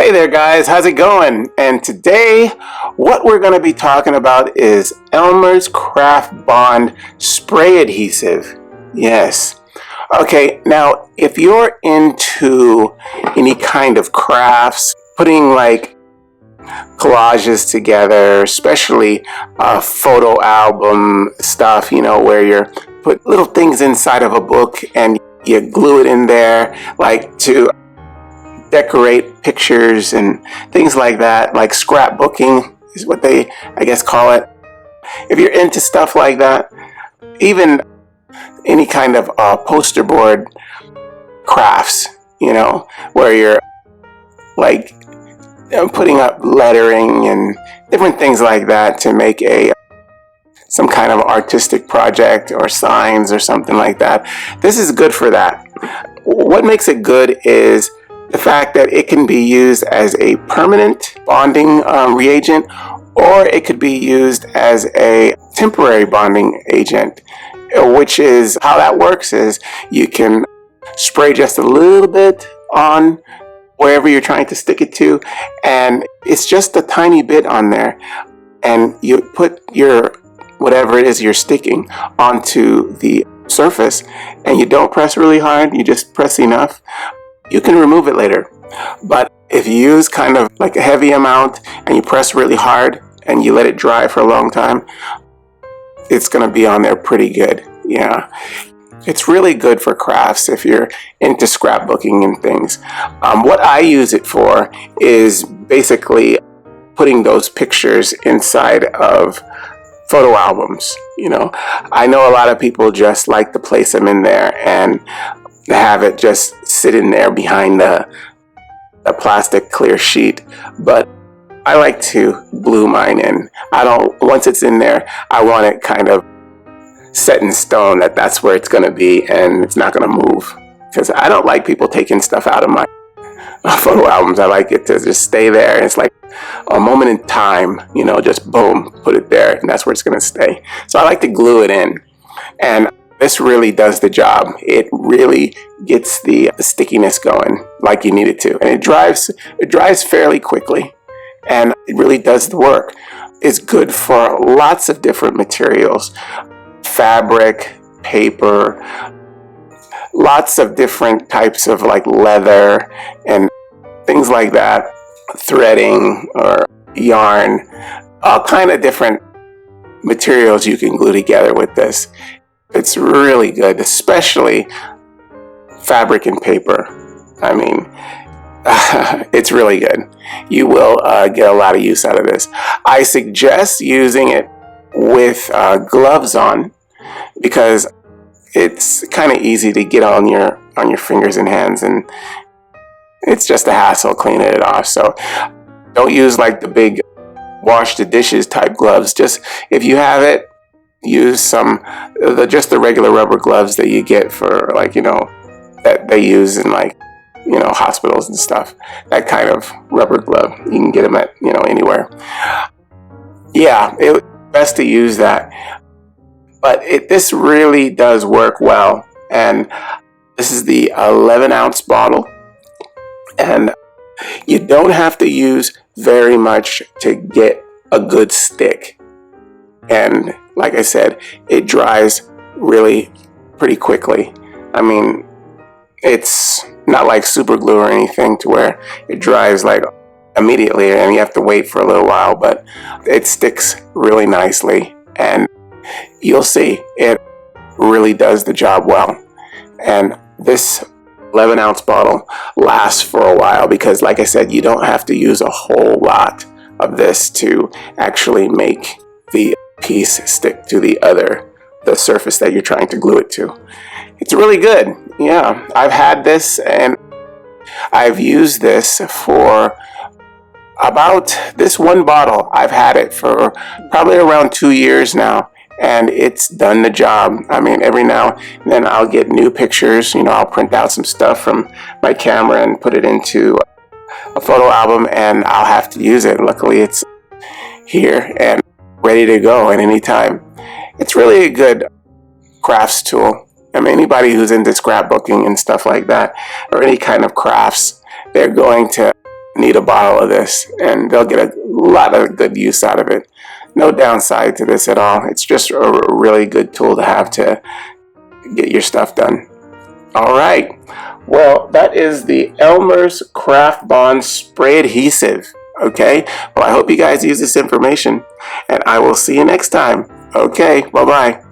Hey there guys, how's it going? And today what we're going to be talking about is Elmer's Craft Bond Spray Adhesive. Yes. Okay, now if you're into any kind of crafts, putting like collages together, especially photo album stuff, where you're put little things inside of a book and you glue it in there, like to decorate pictures and things like that, like scrapbooking is what they, I guess, call it. If you're into stuff like that, even any kind of poster board crafts, where you're like putting up lettering and different things like that to make some kind of artistic project or signs or something like that. This is good for that. What makes it good is the fact that it can be used as a permanent bonding reagent, or it could be used as a temporary bonding agent, which is how that works is you can spray just a little bit on wherever you're trying to stick it to, and it's just a tiny bit on there, and you put your whatever it is you're sticking onto the surface, and you don't press really hard, you just press enough. You can remove it later, but if you use kind of like a heavy amount and you press really hard and you let it dry for a long time, it's going to be on there pretty good. Yeah, it's really good for crafts if you're into scrapbooking and things. What I use it for is basically putting those pictures inside of photo albums. I know a lot of people just like to place them in there and have it just sit in there behind a plastic clear sheet, but I like to glue mine in. Once it's in there, I want it kind of set in stone that that's where it's going to be and it's not going to move, because I don't like people taking stuff out of my photo albums. I like it to just stay there, and it's like a moment in time, just boom, put it there, and that's where it's going to stay. So I like to glue it in, and this really does the job. It really gets the stickiness going like you need it to, and it dries fairly quickly, and it really does the work. It's good for lots of different materials, fabric, paper, lots of different types of like leather and things like that, threading or yarn, all kind of different materials you can glue together with this. It's really good, especially fabric and paper. I mean, it's really good. You will get a lot of use out of this. I suggest using it with gloves on, because it's kind of easy to get on your fingers and hands, and it's just a hassle cleaning it off. So don't use like the big wash the dishes type gloves. Just if you have it, use just the regular rubber gloves that you get for that they use in hospitals and stuff. That kind of rubber glove, you can get them at anywhere. Yeah, it's best to use that. But this really does work well, and this is the 11-ounce bottle, and you don't have to use very much to get a good stick. And like I said, it dries really pretty quickly. I mean, it's not like super glue or anything to where it dries like immediately and you have to wait for a little while, but it sticks really nicely, and you'll see it really does the job well. And this 11-ounce bottle lasts for a while because, like I said, you don't have to use a whole lot of this to actually make the piece stick to the surface that you're trying to glue it to. It's really good. Yeah, I've had this and I've used this for about this one bottle. I've had it for probably around 2 years now, and it's done the job. I mean, every now and then I'll get new pictures. I'll print out some stuff from my camera and put it into a photo album, and I'll have to use it. Luckily, it's here and ready to go at any time. It's really a good crafts tool. I mean, anybody who's into scrapbooking and stuff like that, or any kind of crafts, they're going to need a bottle of this, and they'll get a lot of good use out of it. No downside to this at all. It's just a really good tool to have to get your stuff done. All right. Well, that is the Elmer's Craft Bond Spray Adhesive. Okay. Well, I hope you guys use this information, and I will see you next time. Okay. Bye-bye.